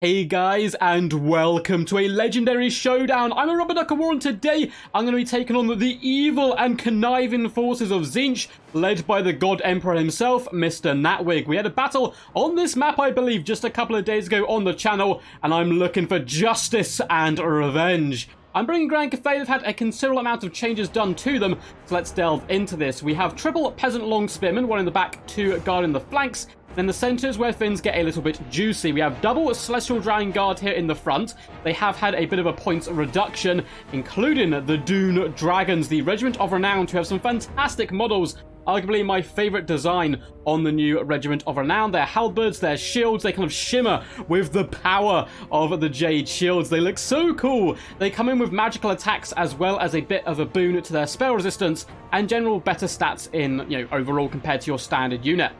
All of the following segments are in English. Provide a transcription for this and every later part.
Hey guys, and welcome to a legendary showdown. I'm a Rubber Duck of War, and today I'm going to be taking on the evil and conniving forces of Tzeentch, led by the God Emperor himself, Mr. Natwig. We had a battle on this map, I believe, just a couple of days ago on the channel, and I'm looking for justice and revenge. I'm bringing Grand Cathay. They've had a considerable amount of changes done to them, so let's delve into this. We have triple Peasant Long Spearmen, one in the back, two guarding the flanks. Then the centres where things get a little bit juicy. We have double Celestial Dragon Guard here in the front. They have had a bit of a points reduction, including the DUNE Dragons, the Regiment of Renown, who have some fantastic models. Arguably my favourite design on the new Regiment of Renown. Their halberds, their shields, they kind of shimmer with the power of the Jade Shields. They look so cool. They come in with magical attacks as well as a bit of a boon to their spell resistance and general better stats in, overall compared to your standard unit.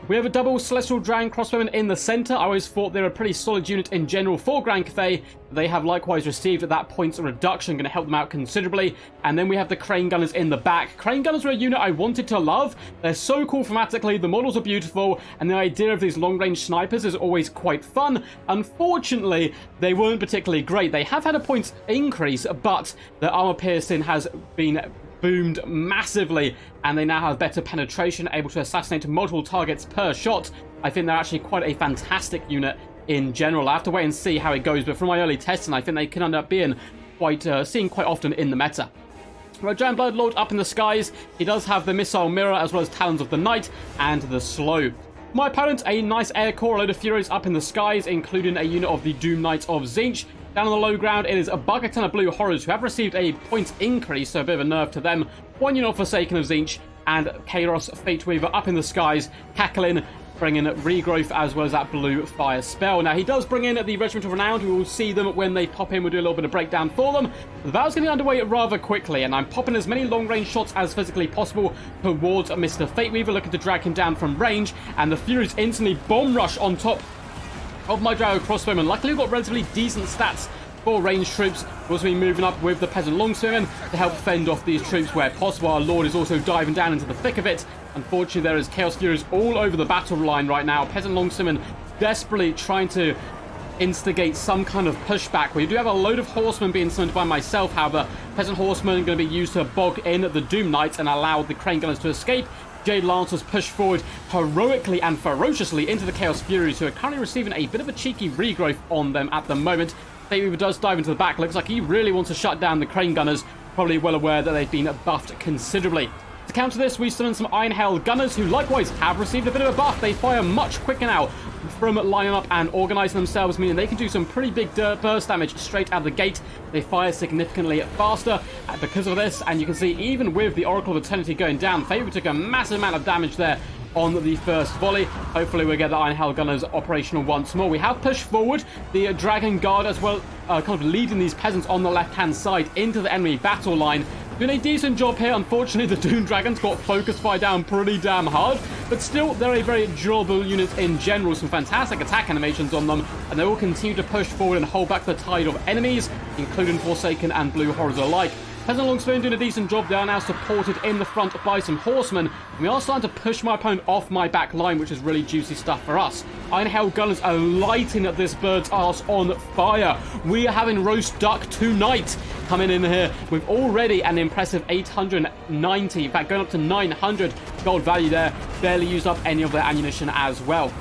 We have a double Celestial Dragon Crossbowmen in the centre. I always thought they were a pretty solid unit in general for Grand Cathay. They have likewise received that points reduction, going to help them out considerably. And then we have the Crane Gunners in the back. Crane Gunners were a unit I wanted to love. They're so cool thematically, the models are beautiful, and the idea of these long-range snipers is always quite fun. Unfortunately, they weren't particularly great. They have had a points increase, but the armor piercing has been boomed massively, and they now have better penetration, able to assassinate multiple targets per shot. I think they're actually quite a fantastic unit in general. I have to wait and see how it goes, but from my early testing, I think they can end up being quite seen quite often in the meta. We have Giant Bloodlord up in the skies. He does have the Missile Mirror as well as Talons of the Night and the Slow. My opponent, a nice air core, a load of Furies up in the skies, including a unit of the Doom Knights of Tzeentch. Down on the low ground, it is a bucket ton of Blue Horrors who have received a points increase, so a bit of a nerf to them. One unit of Forsaken of Tzeentch, and Kairos Fate Weaver up in the skies, cackling, bringing regrowth as well as that blue fire spell. Now, he does bring in the Regiment of Renown. We will see them when they pop in. We'll do a little bit of breakdown for them. The battle's going to be underway rather quickly, and I'm popping as many long-range shots as physically possible towards Mr. Fate Weaver, looking to drag him down from range, and the Furies instantly bomb rush on top of my Drago Crossbowman. Luckily, we've got relatively decent stats for ranged troops. We'll also be moving up with the Peasant Longspearmen to help fend off these troops where possible. Our Lord is also diving down into the thick of it. Unfortunately, there is Chaos Furies all over the battle line right now. Peasant Longspearmen desperately trying to instigate some kind of pushback. We do have a load of horsemen being summoned by myself. However, Peasant Horsemen are going to be used to bog in the Doom Knights and allow the Crane Gunners to escape. Jade Lancers push forward heroically and ferociously into the Chaos Furies, who are currently receiving a bit of a cheeky regrowth on them at the moment. Fate Weaver does dive into the back. Looks like he really wants to shut down the Crane Gunners, probably well aware that they've been buffed considerably. To counter this, we summon some Iron Hail Gunners, who likewise have received a bit of a buff. They fire much quicker now from lining up and organizing themselves, meaning they can do some pretty big burst damage straight out of the gate. They fire significantly faster because of this, and you can see even with the Oracle of Eternity going down, Fate Weaver took a massive amount of damage there on the first volley. Hopefully we'll get the Iron Hail Gunners operational once more. We have pushed forward the Dragon Guard as well, kind of leading these peasants on the left-hand side into the enemy battle line. Doing a decent job here. Unfortunately, the Doom Dragons got focus fire down pretty damn hard, but still, they're a very durable unit in general. Some fantastic attack animations on them, and they will continue to push forward and hold back the tide of enemies, including Forsaken and Blue Horrors alike. Peasant Longspearmen doing a decent job. They are now supported in the front by some horsemen. We are starting to push my opponent off my back line, which is really juicy stuff for us. Iron Hail Gunners are lighting this bird's arse on fire. We are having Roast Duck tonight coming in here with already an impressive 890, in fact going up to 900 gold value there. Barely used up any of their ammunition as well.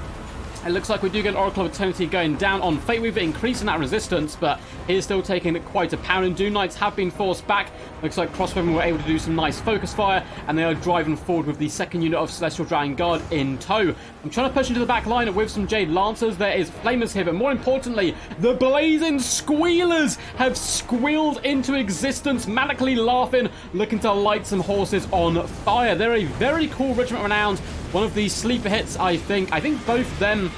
It looks like we do get Oracle of Eternity going down on Fate Weaver, increasing that resistance, but he is still taking quite a pounding. Doom Knights have been forced back. Looks like Crossbowmen were able to do some nice focus fire, and they are driving forward with the second unit of Celestial Dragon Guard in tow. I'm trying to push into the back line with some Jade Lancers. There is Flamers here, but more importantly, the blazing Squealers have squealed into existence, manically laughing, looking to light some horses on fire. They're a very cool Regiment Renowned. One of the sleeper hits, I think. I think both them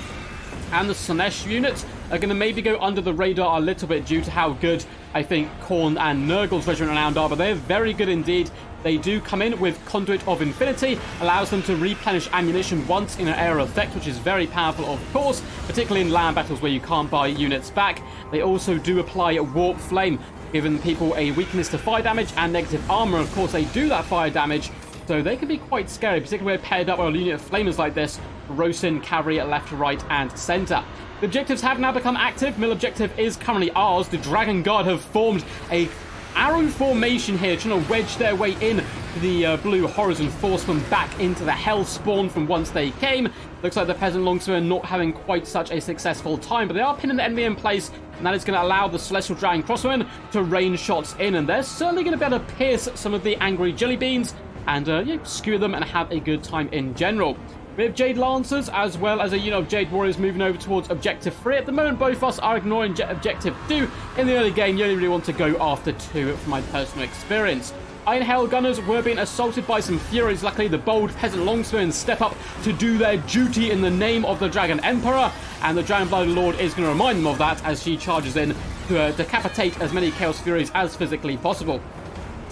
and the Slaanesh units are going to maybe go under the radar a little bit due to how good I think Khorne and Nurgle's Regiment Renowned are, but they're very good indeed. They do come in with Conduit of Infinity, allows them to replenish ammunition once in an area of effect, which is very powerful, of course, particularly in land battles where you can't buy units back. They also do apply Warp Flame, giving people a weakness to fire damage and negative armor. Of course, they do that fire damage, so they can be quite scary, particularly when paired up with a unit of flamers like this, roasting cavalry left, right, and center. The objectives have now become active. Middle objective is currently ours. The Dragon Guard have formed a arrow formation here, trying to wedge their way in to the blue horrors and force them back into the hell spawn from whence they came. Looks like the peasant longsword not having quite such a successful time, but they are pinning the enemy in place, and that is going to allow the Celestial Dragon Crossbowmen to rain shots in, and they're certainly going to be able to pierce some of the angry jelly beans and skewer them and have a good time in general. We have Jade Lancers as well as a unit of Jade Warriors moving over towards Objective 3. At the moment, both of us are ignoring Objective 2. In the early game, you only really want to go after 2 from my personal experience. Iron Hail Gunners were being assaulted by some Furies. Luckily, the bold Peasant Longswordmen step up to do their duty in the name of the Dragon Emperor, and the Dragon Blood Lord is going to remind them of that as she charges in to decapitate as many Chaos Furies as physically possible.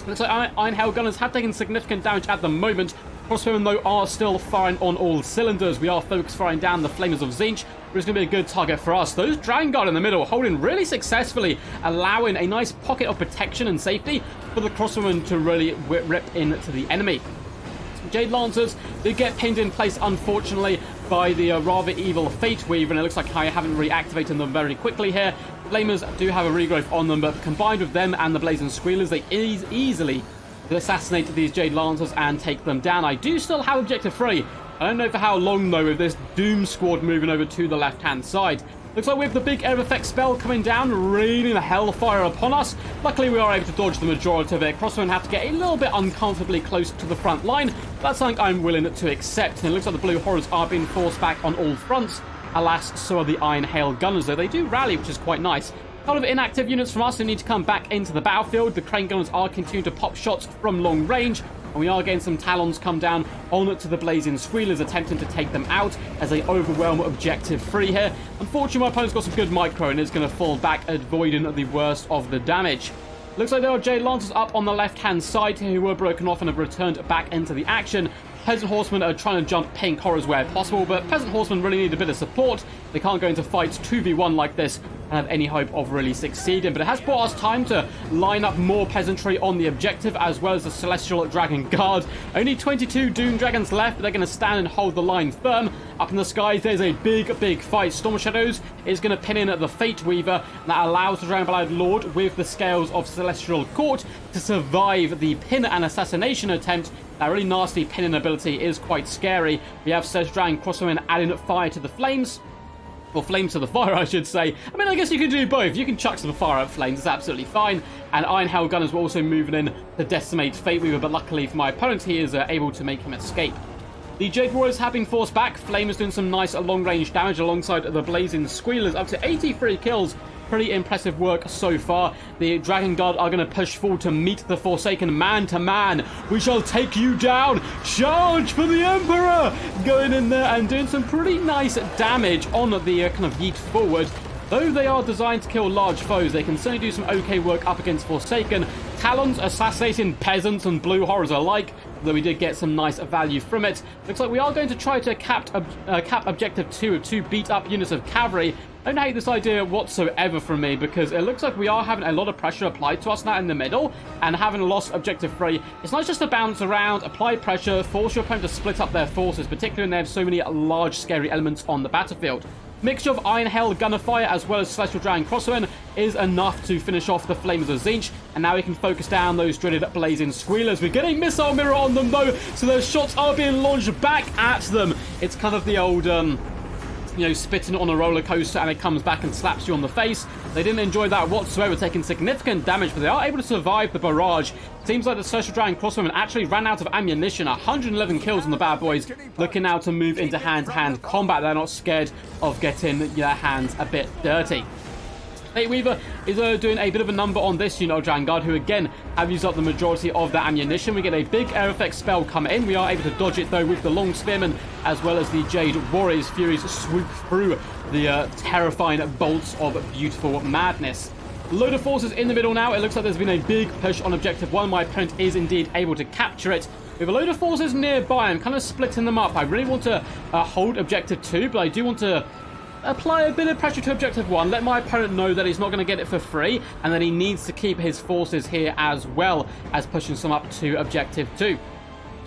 Looks like Iron Hail Gunners have taken significant damage at the moment. Crossbowmen, though, are still firing on all cylinders. We are focused firing down the Flamers of Tzeentch, which is going to be a good target for us. Those Dragon Guard in the middle holding really successfully, allowing a nice pocket of protection and safety for the Crossbowmen to really rip into the enemy. Jade Lancers did get pinned in place, unfortunately, by the rather evil Fate Weaver, and it looks like I haven't reactivated them very quickly here. Flamers do have a regrowth on them, but combined with them and the Blazing Squealers, they easily assassinate these Jade Lancers and take them down. I do still have Objective 3. I don't know for how long, though, with this Doom Squad moving over to the left-hand side. Looks like we have the big air effect spell coming down, raining the hellfire upon us. Luckily, we are able to dodge the majority of it. Crossbowmen have to get a little bit uncomfortably close to the front line. That's something I'm willing to accept. And it looks like the Blue Horrors are being forced back on all fronts. Alas, so are the Iron Hail Gunners, though they do rally, which is quite nice. A lot of inactive units from us who need to come back into the battlefield. The Crane Gunners are continuing to pop shots from long range, and we are getting some Talons come down on to the Blazing Squealers, attempting to take them out as they overwhelm Objective 3 here. Unfortunately, my opponent's got some good micro and is going to fall back, avoiding the worst of the damage. Looks like there are Jade Lancers up on the left-hand side here who were broken off and have returned back into the action. Peasant Horsemen are trying to jump Pink Horrors where possible, but Peasant Horsemen really need a bit of support. They can't go into fights 2v1 like this and have any hope of really succeeding. But it has brought us time to line up more peasantry on the objective, as well as the Celestial Dragon Guard. Only 22 Dune Dragons left, but they're going to stand and hold the line firm. Up in the skies, there's a big fight. Storm Shadows is going to pin in at the Fate Weaver, and that allows the Dragon Blood Lord with the Scales of Celestial Court to survive the pin and assassination attempt. That really nasty pinning ability is quite scary. We have Celestial Dragon Crossbowmen adding fire to the flames. Or flames to the fire, I should say. I mean, I guess you can do both. You can chuck some fire at flames. It's absolutely fine. And Iron Hail Gunners were also moving in to decimate Fate Weaver, but luckily for my opponent, he is able to make him escape. The Jade Warriors have been forced back. Flamers doing some nice long-range damage alongside the Blazing Squealers. Up to 83 kills. Pretty impressive work so far. The Dragon Guard are going to push forward to meet the Forsaken man to man. We shall take you down. Charge for the Emperor! Going in there and doing some pretty nice damage on the kind of yeet forward. Though they are designed to kill large foes, they can certainly do some okay work up against Forsaken. Talons assassinating peasants and blue horrors alike, though we did get some nice value from it. Looks like we are going to try to cap Objective 2 with 2 beat-up units of cavalry. I don't hate this idea whatsoever from me, because it looks like we are having a lot of pressure applied to us now in the middle, and having lost Objective 3, it's not just to bounce around, apply pressure, force your opponent to split up their forces, particularly when they have so many large, scary elements on the battlefield. Mixture of Iron Hail Gunner Fire as well as Celestial Dragon Crossbowmen is enough to finish off the Flamers of Tzeentch, and now we can focus down those dreaded Blazing Squealers. We get a missile mirror on them though, so those shots are being launched back at them. It's kind of the old spitting on a roller coaster and it comes back and slaps you on the face. They didn't enjoy that whatsoever, taking significant damage, but they are able to survive the barrage. Seems like the Celestial Dragon Crossbowmen actually ran out of ammunition. 111 kills on the bad boys. Looking now to move into hand-to-hand combat. They're not scared of getting their hands a bit dirty. Fate Weaver is doing a bit of a number on this unit of Dragon Guard, who again have used up the majority of their ammunition. We get a big air effect spell come in. We are able to dodge it though with the Long Spearmen, as well as the Jade Warriors. Furies swoop through the terrifying bolts of beautiful madness. Load of forces in the middle now. It looks like there's been a big push on Objective 1. My opponent is indeed able to capture it. We have a load of forces nearby. I'm kind of splitting them up. I really want to hold Objective 2, but I do want to apply a bit of pressure to Objective 1, let my opponent know that he's not going to get it for free, and that he needs to keep his forces here as well as pushing some up to Objective 2.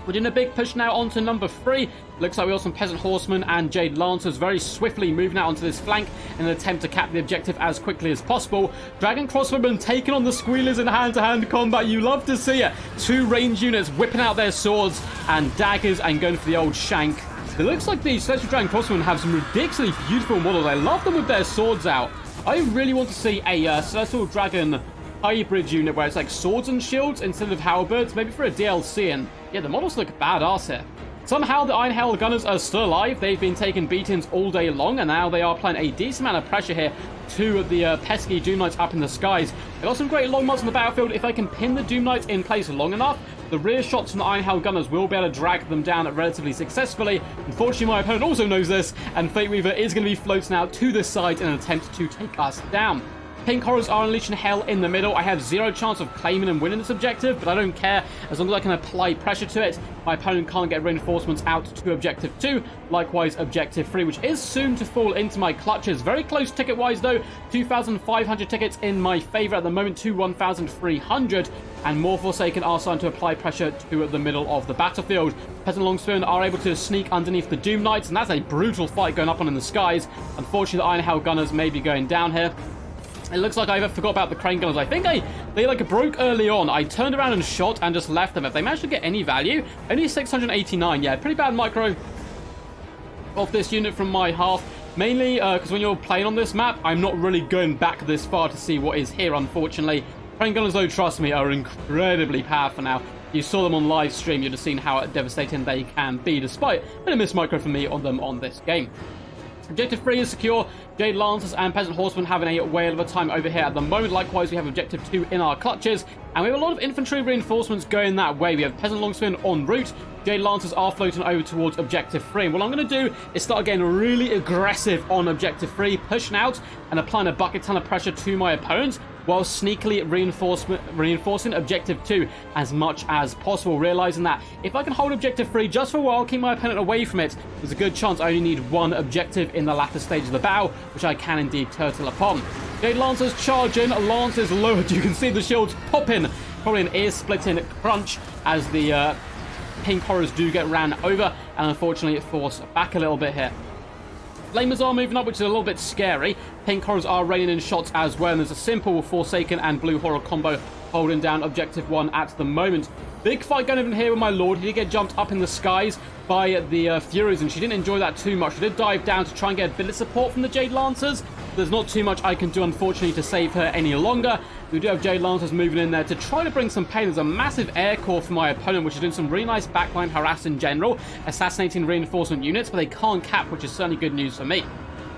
We're doing a big push now onto number 3. Looks like we got some Peasant Horsemen and Jade Lancers very swiftly moving out onto this flank in an attempt to cap the objective as quickly as possible. Dragon Crossbowmen taking on the Squealers in hand-to-hand combat. You love to see it. 2 range units whipping out their swords and daggers and going for the old shank. It looks like the Celestial Dragon Crossbowmen have some ridiculously beautiful models. I love them with their swords out. I really want to see a Celestial Dragon hybrid unit where it's like swords and shields instead of halberds, maybe for a DLC. And yeah, the models look badass here. Somehow the Iron Hell Gunners are still alive. They've been taking beatings all day long, and now they are applying a decent amount of pressure here to the pesky Doom Knights up in the skies. They've got some great long mods on the battlefield. If I can pin the Doom Knights in place long enough, the rear shots from the Iron Hell Gunners will be able to drag them down relatively successfully. Unfortunately, my opponent also knows this, and Fate Weaver is going to be floating out to the side in an attempt to take us down. Pink Horrors are unleashing hell in the middle. I have 0 chance of claiming and winning this objective, but I don't care as long as I can apply pressure to it. My opponent can't get reinforcements out to objective 2. Likewise, objective 3, which is soon to fall into my clutches. Very close ticket-wise, though. 2,500 tickets in my favor at the moment to 1,300. And more Forsaken are starting to apply pressure to the middle of the battlefield. Peasant Longspearmen are able to sneak underneath the Doom Knights, and that's a brutal fight going up on in the skies. Unfortunately, the Iron Hell Gunners may be going down here. It looks like I forgot about the Crane Gunners. I think they like broke early on. I turned around and shot and just left them. If they managed to get any value, only 689. Yeah, pretty bad micro of this unit from my half. Mainly because when you're playing on this map, I'm not really going back this far to see what is here, unfortunately. Crane Gunners, though, trust me, are incredibly powerful now. You saw them on live stream. You'd have seen how devastating they can be, despite a miss micro for me on them on this game. Objective 3 is secure. Jade Lancers and Peasant Horsemen having a whale of a time over here at the moment. Likewise, we have Objective 2 in our clutches. And we have a lot of infantry reinforcements going that way. We have Peasant Longspearmen en route. Jade Lancers are floating over towards Objective 3. And what I'm going to do is start getting really aggressive on Objective 3, pushing out and applying a bucket ton of pressure to my opponents, while sneakily reinforcing Objective 2 as much as possible, realizing that if I can hold Objective 3 just for a while, keep my opponent away from it, there's a good chance I only need 1 objective in the latter stage of the battle, which I can indeed turtle upon. Jade Lancers charge in, Lancers lowered. You can see the shields popping, probably an ear-splitting crunch as the Pink Horrors do get ran over, and unfortunately force back a little bit here. Flamers are moving up, which is a little bit scary. Pink Horrors are raining in shots as well, and there's a simple Forsaken and Blue Horror combo holding down Objective 1 at the moment. Big fight going on here with my lord. He did get jumped up in the skies by the Furies, and she didn't enjoy that too much. She did dive down to try and get a bit of support from the Jade Lancers. There's not too much I can do, unfortunately, to save her any longer. We do have Jade Lancers moving in there to try to bring some pain. There's a massive air core for my opponent, which is doing some really nice backline harass in general, assassinating reinforcement units, but they can't cap, which is certainly good news for me.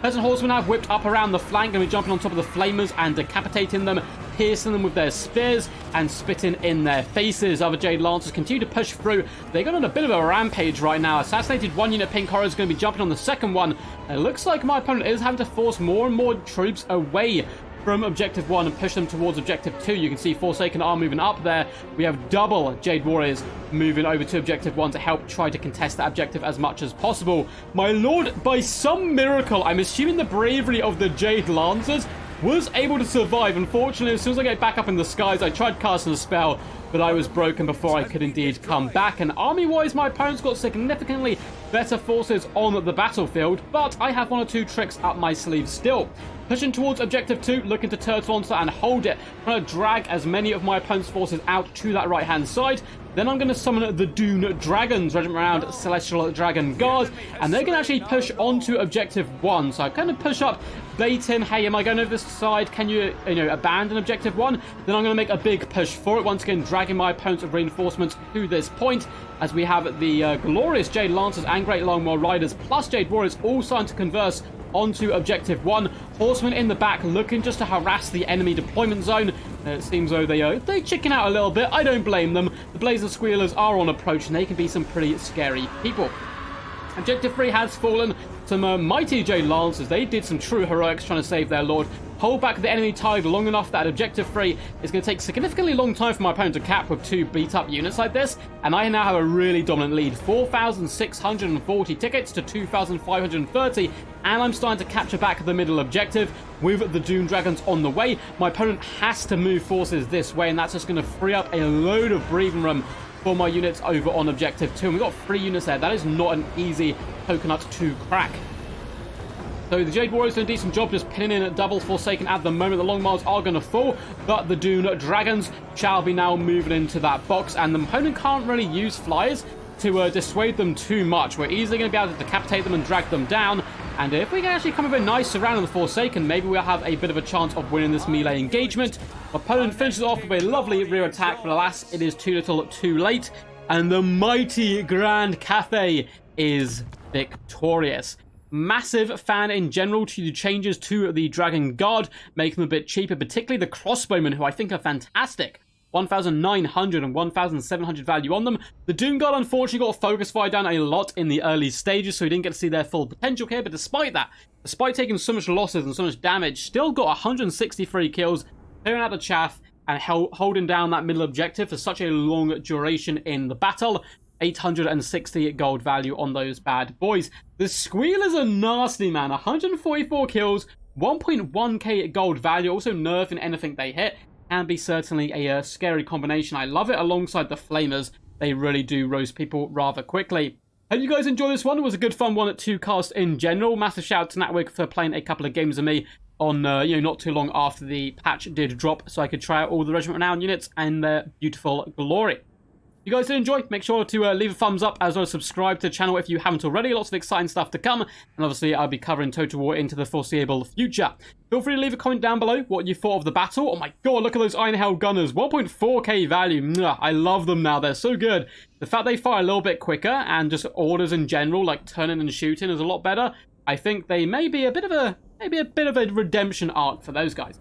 Peasant Horsemen have whipped up around the flank and we're jumping on top of the Flamers and decapitating them, piercing them with their spears and spitting in their faces. Other Jade Lancers continue to push through. They're going on a bit of a rampage right now. Assassinated 1 unit. Pink Horror is going to be jumping on the second one. And it looks like my opponent is having to force more and more troops away from Objective 1 and push them towards Objective 2. You can see Forsaken are moving up there. We have double Jade Warriors moving over to Objective 1 to help try to contest that objective as much as possible. My lord, by some miracle, I'm assuming the bravery of the Jade Lancers, was able to survive. Unfortunately, as soon as I get back up in the skies, I tried casting a spell, but I was broken before I could indeed come back. And army-wise, my opponent's got significantly better forces on the battlefield, but I have 1 or 2 tricks up my sleeve still. Pushing towards Objective 2, looking to turtle onto that and hold it. Trying to drag as many of my opponent's forces out to that right-hand side. Then I'm going to summon the DUNE Dragons, Regiment Round Celestial Dragon Guard, and they're going to actually push onto Objective 1. So I kind of push up, baiting, hey, am I going over this side? Can you abandon Objective 1? Then I'm going to make a big push for it, once again dragging my opponent's reinforcements to this point, as we have the glorious Jade Lancers and Great Longbow Riders plus Jade Warriors all starting to converse onto Objective 1. Horsemen in the back looking just to harass the enemy deployment zone. It seems though they chicken out a little bit. I don't blame them. The Blazing Squealers are on approach and they can be some pretty scary people. Objective 3 has fallen. Some mighty Jade Lancers. They did some true heroics trying to save their lord. Hold back the enemy tide long enough that Objective 3 is going to take significantly long time for my opponent to cap with 2 beat-up units like this, and I now have a really dominant lead. 4,640 tickets to 2,530, and I'm starting to capture back the middle objective with the Doom Dragons on the way. My opponent has to move forces this way, and that's just going to free up a load of breathing room for my units over on objective 2. And we've got 3 units there. That is not an easy coconut to crack. So the Jade Warriors doing a decent job just pinning in double Forsaken at the moment. The Long Miles are going to fall, but the Dune Dragons shall be now moving into that box, and the opponent can't really use flyers to dissuade them too much. We're easily going to be able to decapitate them and drag them down, and if we can actually come with a nice surround on the Forsaken, maybe we'll have a bit of a chance of winning this melee engagement. Opponent finishes off with a lovely rear attack, but alas, it is too little too late, and the mighty Grand Cathay is victorious. Massive fan in general to the changes to the Dragon Guard, making them a bit cheaper, particularly the Crossbowmen, who I think are fantastic. 1,900 and 1,700 value on them. The Doom Guard unfortunately got focus fire down a lot in the early stages, so we didn't get to see their full potential here, but despite that, despite taking so much losses and so much damage, still got 163 kills, clearing out the chaff and holding down that middle objective for such a long duration in the battle. 860 gold value on those bad boys. The Squealers are nasty, man. 144 kills, 1.1k gold value, also nerfing anything they hit. Can be certainly a scary combination. I love it alongside the Flamers. They really do roast people rather quickly. Hope you guys enjoyed this one. It was a good fun one to cast in general. Massive shout out to Natwick for playing a couple of games of me on, not too long after the patch did drop, so I could try out all the Regiment Renown units and their beautiful glory. If you guys did enjoy, make sure to leave a thumbs up as well as subscribe to the channel if you haven't already. Lots of exciting stuff to come, and obviously I'll be covering Total War into the foreseeable future. Feel free to leave a comment down below what you thought of the battle. Oh my god, look at those Iron Hell Gunners, 1.4k value. Mwah, I love them now, they're so good. The fact they fire a little bit quicker and just orders in general, like turning and shooting, is a lot better. I think they may be a bit of a redemption arc for those guys.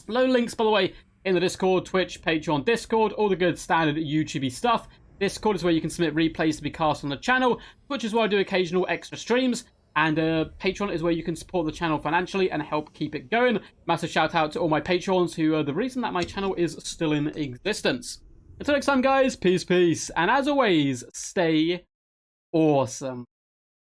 Low links, by the way, in the Discord, Twitch, Patreon, Discord, all the good standard YouTube-y stuff. Discord is where you can submit replays to be cast on the channel. Twitch is where I do occasional extra streams. And Patreon is where you can support the channel financially and help keep it going. Massive shout out to all my Patrons who are the reason that my channel is still in existence. Until next time, guys, peace, peace. And as always, stay awesome.